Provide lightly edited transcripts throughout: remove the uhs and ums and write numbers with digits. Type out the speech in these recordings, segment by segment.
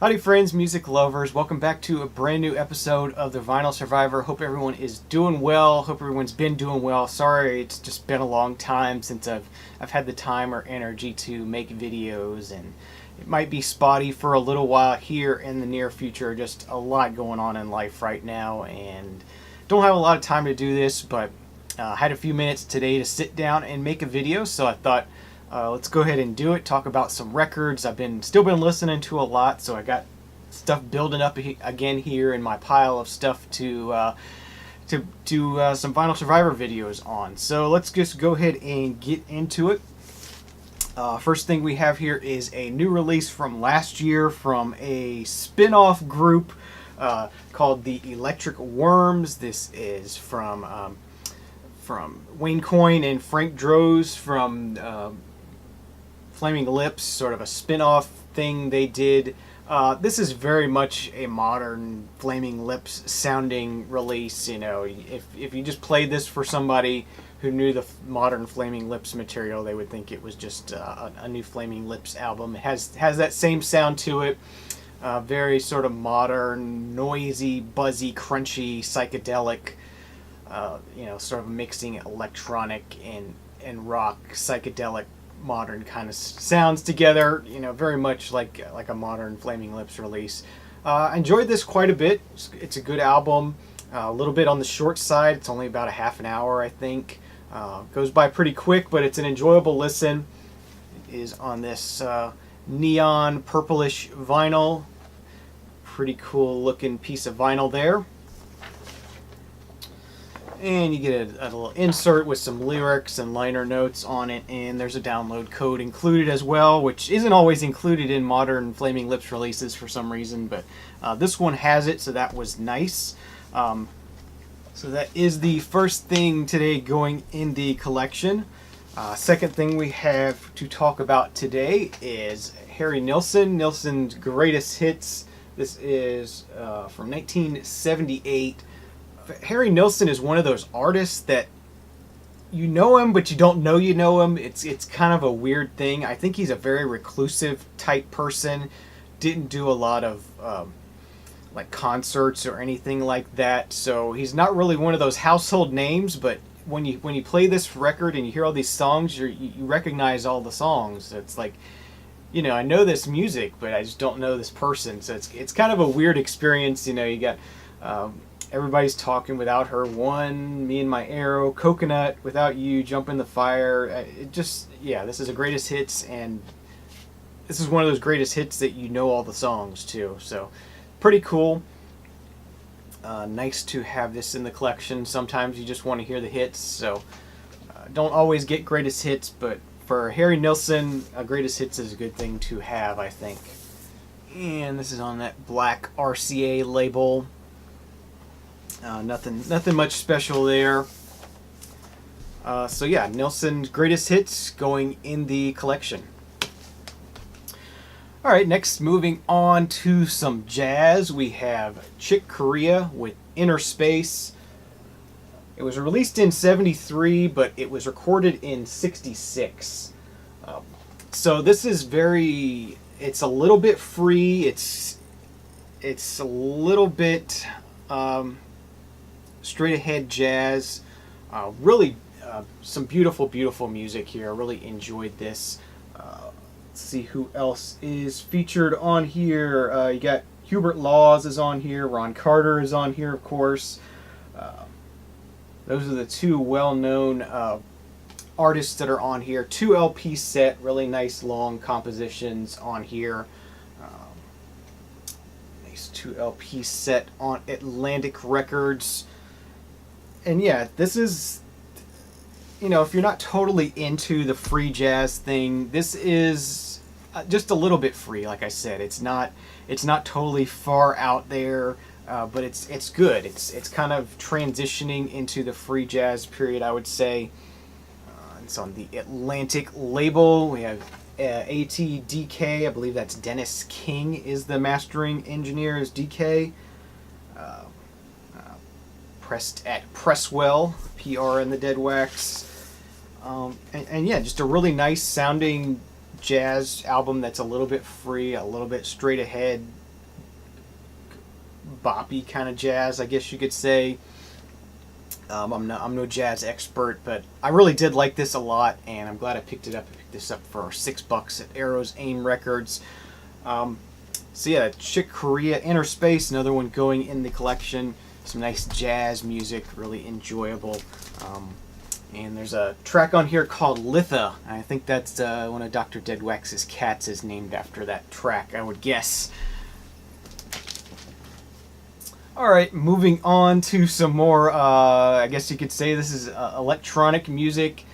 Howdy friends, music lovers, welcome back to a brand new episode of the Vinyl Survivor. Hope everyone is doing well, hope everyone's been doing well. Sorry, it's just been a long time since I've had the time or energy to make videos, and it might be spotty for a little while here in the near future. Just a lot going on in life right now, and don't have a lot of time to do this, but I had a few minutes today to sit down and make a video, so I thought let's go ahead and do it. Talk about some records. I've still been listening to a lot, so I got stuff building up again here in my pile of stuff to do some Vinyl Survivor videos on. So let's just go ahead and get into it. First thing we have here is a new release from last year from a spin-off group called the Electric Wurms. This is from Wayne Coyne and Frank Droz from Flaming Lips, sort of a spin-off thing they did. This is very much a modern Flaming Lips sounding release. You know, if you just played this for somebody who knew the modern Flaming Lips material, they would think it was just a new Flaming Lips album. It has that same sound to it. Very sort of modern, noisy, buzzy, crunchy, psychedelic. You know, sort of mixing electronic and rock, psychedelic, modern kind of sounds together. You know, very much like a modern Flaming Lips release. I enjoyed this quite a bit. It's a good album. A little bit on the short side. It's only about a half an hour, I think. Goes by pretty quick, but it's an enjoyable listen. It is on this neon purplish vinyl. Pretty cool looking piece of vinyl there. And you get a little insert with some lyrics and liner notes on it, and there's a download code included as well, which isn't always included in modern Flaming Lips releases for some reason, but this one has it, so that was nice. So that is the first thing today going in the collection. Second thing we have to talk about today is Harry Nilsson, Nilsson's Greatest Hits. This is from 1978. Harry Nilsson is one of those artists that you know him, but you don't know you know him. It's kind of a weird thing. I think he's a very reclusive type person. Didn't do a lot of like concerts or anything like that. So he's not really one of those household names. But when you play this record and you hear all these songs, you recognize all the songs. It's like, you know, I know this music, but I just don't know this person. So it's kind of a weird experience. You know, you got Everybody's Talking, Without Her, One, Me and My Arrow, Coconut, Without You, Jump in the Fire. It just, yeah, this is a greatest hits, and this is one of those greatest hits that you know all the songs too. So pretty cool. Nice to have this in the collection. Sometimes you just want to hear the hits, so don't always get greatest hits, but for Harry Nilsson, greatest hits is a good thing to have, I think. And this is on that black RCA label. Nothing much special there. So yeah, Nilsson's Greatest Hits going in the collection. Alright, next moving on to some jazz, we have Chick Corea with Inner Space. It was released in 73, but it was recorded in 66. So this is it's a little bit free, it's a little bit straight ahead jazz. Really some beautiful music here. I really enjoyed this. Let's see who else is featured on here. You got Hubert Laws is on here, Ron Carter is on here, of course. Those are the two well-known artists that are on here. 2 LP set, really nice long compositions on here. 2 LP set on Atlantic Records. And yeah, this is, you know, if you're not totally into the free jazz thing, this is just a little bit free. Like I said, it's not totally far out there, but it's good. It's kind of transitioning into the free jazz period, I would say. It's on the Atlantic label. We have ATDK, I believe that's Dennis King is the mastering engineer, is DK. Pressed at Presswell, PR in the Dead Wax. And yeah, just a really nice sounding jazz album that's a little bit free, a little bit straight ahead, boppy kind of jazz, I guess you could say. I'm no jazz expert, but I really did like this a lot, and I'm glad I picked it up. I picked this up for $6 at Arrow's AIM Records. So yeah, Chick Corea-Inner Space, another one going in the collection. Some nice jazz music, really enjoyable. And there's a track on here called Litha. I think that's one of Dr. Deadwax's cats is named after that track, I would guess. Alright, moving on to some more, I guess you could say this is electronic music,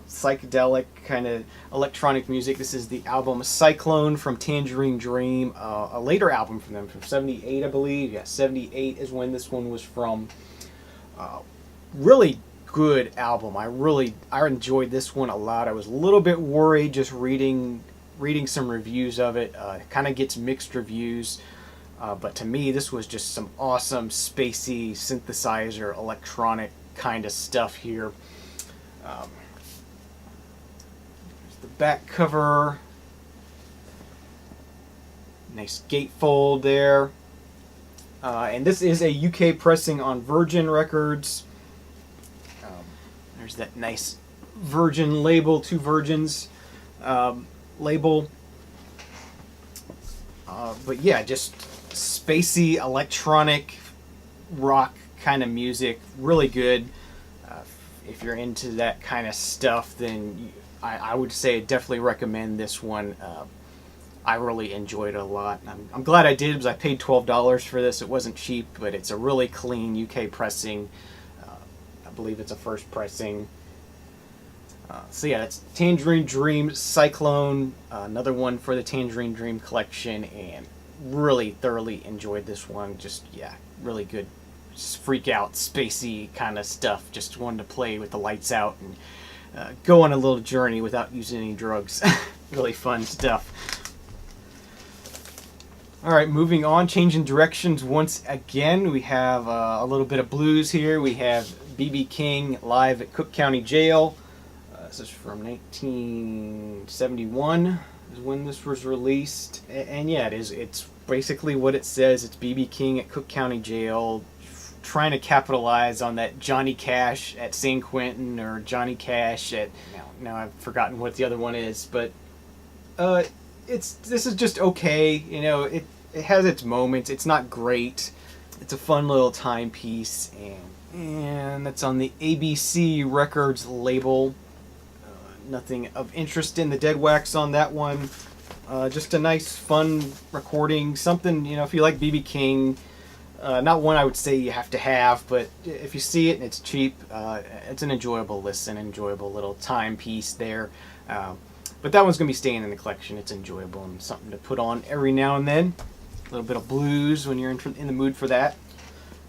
psychedelic kind of electronic music. This is the album Cylclone from Tangerine Dream, a later album from them, from 78 I believe. Yeah, 78 is when this one was from. Really good album. I enjoyed this one a lot. I was a little bit worried just reading some reviews of it. It kind of gets mixed reviews. But to me, this was just some awesome, spacey, synthesizer, electronic kind of stuff here. There's the back cover. Nice gatefold there. And this is a UK pressing on Virgin Records. There's that nice Virgin label, two Virgins label. But yeah, just spacey, electronic, rock kind of music. Really good. If you're into that kind of stuff, then I would say definitely recommend this one. I really enjoyed it a lot. I'm glad I did because I paid $12 for this. It wasn't cheap, but it's a really clean UK pressing. I believe it's a first pressing. So yeah, that's Tangerine Dream-Cyclone, another one for the Tangerine Dream collection, and really thoroughly enjoyed this one. Just, yeah, really good, just freak out, spacey kind of stuff. Just wanted to play with the lights out and go on a little journey without using any drugs. Really fun stuff. Alright, moving on, changing directions once again. We have a little bit of blues here. We have B.B. King live at Cook County Jail. This is from 1971 is when this was released. And yeah, it's basically what it says. It's B.B. King at Cook County Jail trying to capitalize on that Johnny Cash at San Quentin, or Johnny Cash at... Now I've forgotten what the other one is, but this is just okay. You know, it has its moments. It's not great. It's a fun little timepiece, and that's on the ABC Records label. Nothing of interest in the Deadwax on that one. Just a nice, fun recording. Something, you know, if you like B.B. King, not one I would say you have to have, but if you see it and it's cheap, it's an enjoyable listen, enjoyable little timepiece there. But that one's going to be staying in the collection. It's enjoyable and something to put on every now and then. A little bit of blues when you're in the mood for that.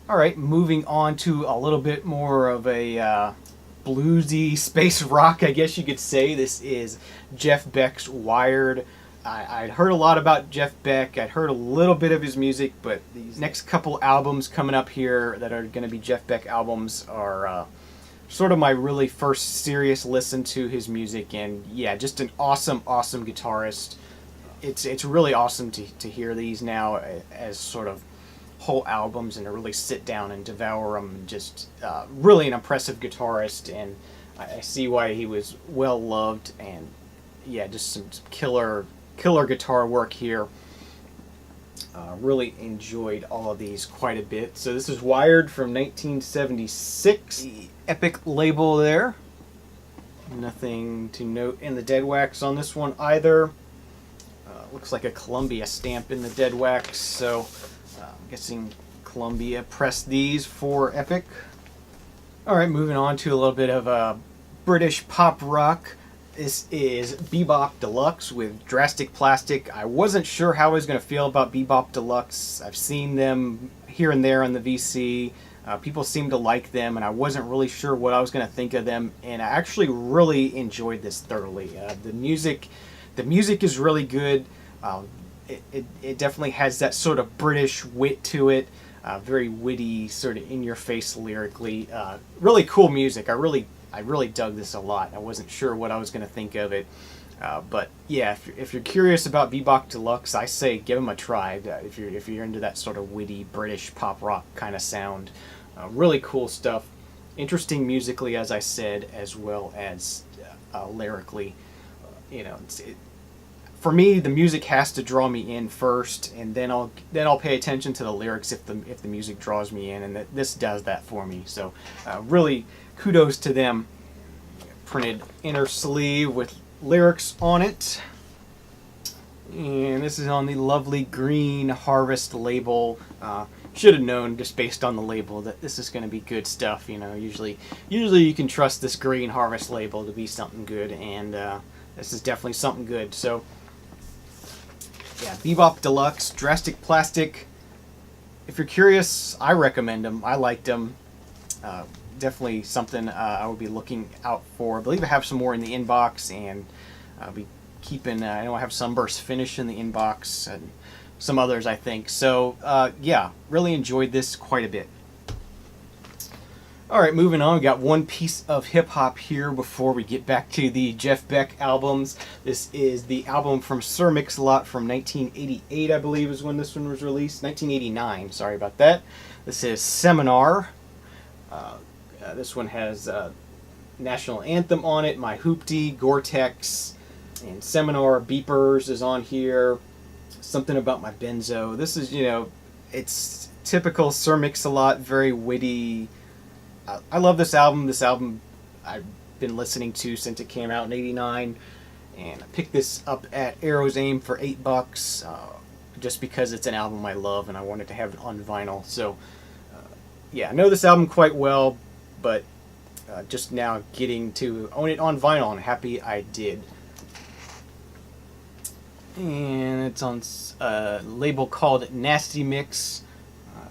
Alright, moving on to a little bit more of a bluesy space rock, I guess you could say. This is Jeff Beck's Wired. I'd heard a lot about Jeff Beck. I'd heard a little bit of his music, but these next couple albums coming up here that are going to be Jeff Beck albums are sort of my really first serious listen to his music. And yeah, just an awesome guitarist. It's really awesome to hear these now as sort of whole albums and to really sit down and devour them. Just really an impressive guitarist, and I see why he was well loved. And yeah, just some killer guitar work here. Really enjoyed all of these quite a bit. So this is Wired from 1976. The Epic label there. Nothing to note in the Deadwax on this one either. Looks like a Columbia stamp in the Deadwax, so I'm guessing Columbia pressed these for Epic. Alright, moving on to a little bit of British pop rock. This is Be-Bop Deluxe with Drastic Plastic. I wasn't sure how I was going to feel about Be-Bop Deluxe. I've seen them here and there on the VC. People seem to like them, and I wasn't really sure what I was going to think of them. And I actually really enjoyed this thoroughly. The music is really good. It definitely has that sort of British wit to it. Very witty, sort of in-your-face lyrically. Really cool music. I really dug this a lot. I wasn't sure what I was going to think of it. But yeah, if you're curious about Be-Bop Deluxe, I say give them a try. If you're into that sort of witty British pop rock kind of sound, really cool stuff. Interesting musically, as I said, as well as lyrically. For me, the music has to draw me in first, and then I'll pay attention to the lyrics if the music draws me in, and this does that for me. So really, kudos to them. Printed inner sleeve with lyrics on it, and this is on the lovely Green Harvest label. Should have known just based on the label that this is going to be good stuff. Usually you can trust this Green Harvest label to be something good, and this is definitely something good. So yeah, Be-Bop Deluxe, Drastic Plastic. If you're curious, I recommend them. I liked them. Definitely something I would be looking out for. I believe I have some more in the inbox, and I'll be keeping. I know I have Sunburst Finish in the inbox, and some others, I think. So yeah, really enjoyed this quite a bit. All right, moving on. We got one piece of hip hop here before we get back to the Jeff Beck albums. This is the album from Sir Mix-a-Lot from 1988, I believe, is when this one was released. 1989. Sorry about that. This is Seminar. This one has National Anthem on it, My Hoopty, Gore-Tex, and Seminar. Beepers is on here. Something About My Benzo. This is, it's typical Sir Mix-a-Lot, very witty. I love this album. This album I've been listening to since it came out in '89, and I picked this up at Arrow's Aim for $8, just because it's an album I love and I wanted to have it on vinyl. So yeah, I know this album quite well, but just now getting to own it on vinyl, and happy I did. And it's on a label called Nasty Mix. I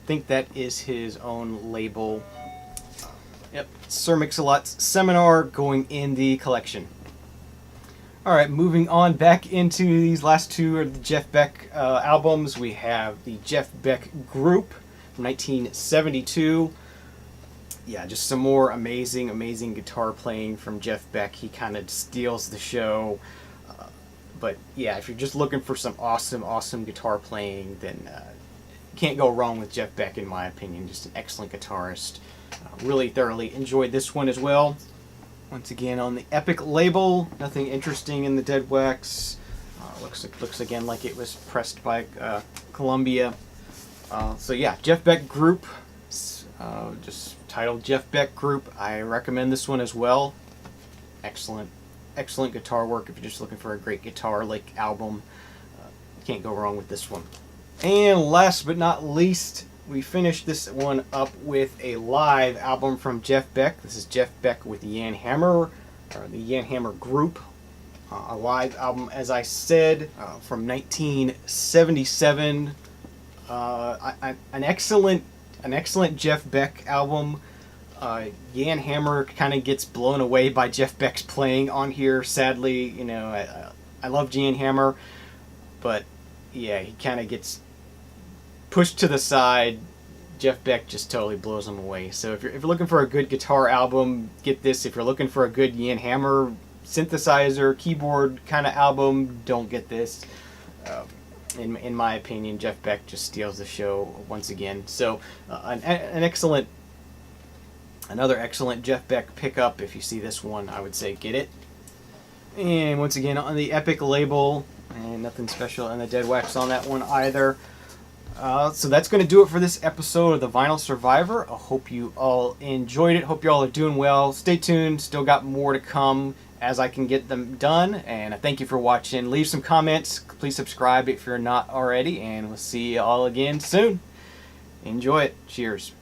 think that is his own label. Yep, Sir Mix-a-Lot's Seminar going in the collection. Alright, moving on back into these last two of the Jeff Beck albums. We have the Jeff Beck Group from 1972. Yeah, just some more amazing guitar playing from Jeff Beck. He kind of steals the show. But yeah, if you're just looking for some awesome guitar playing, then can't go wrong with Jeff Beck, in my opinion. Just an excellent guitarist. Really thoroughly enjoyed this one as well. Once again on the Epic label. Nothing interesting in the dead wax. Looks again like it was pressed by Columbia. So yeah, Jeff Beck Group. Just titled Jeff Beck Group. I recommend this one as well. Excellent guitar work. If you're just looking for a great guitar-like album, can't go wrong with this one. And last but not least, we finished this one up with a live album from Jeff Beck. This is Jeff Beck with Jan Hammer, or the Jan Hammer Group. A live album, as I said, from 1977. An excellent Jeff Beck album. Jan Hammer kind of gets blown away by Jeff Beck's playing on here. Sadly, I love Jan Hammer, but yeah, he kind of gets pushed to the side. Jeff Beck just totally blows him away. So if you're looking for a good guitar album, get this. If you're looking for a good Jan Hammer synthesizer, keyboard kind of album, don't get this. In my opinion, Jeff Beck just steals the show once again. So another excellent Jeff Beck pickup. If you see this one, I would say get it. And once again on the Epic label, and nothing special in the dead wax on that one either. So that's going to do it for this episode of the Vinyl Survivor. I hope you all enjoyed it. Hope you all are doing well. Stay tuned. Still got more to come as I can get them done. And I thank you for watching. Leave some comments. Please subscribe if you're not already. And we'll see you all again soon. Enjoy it. Cheers.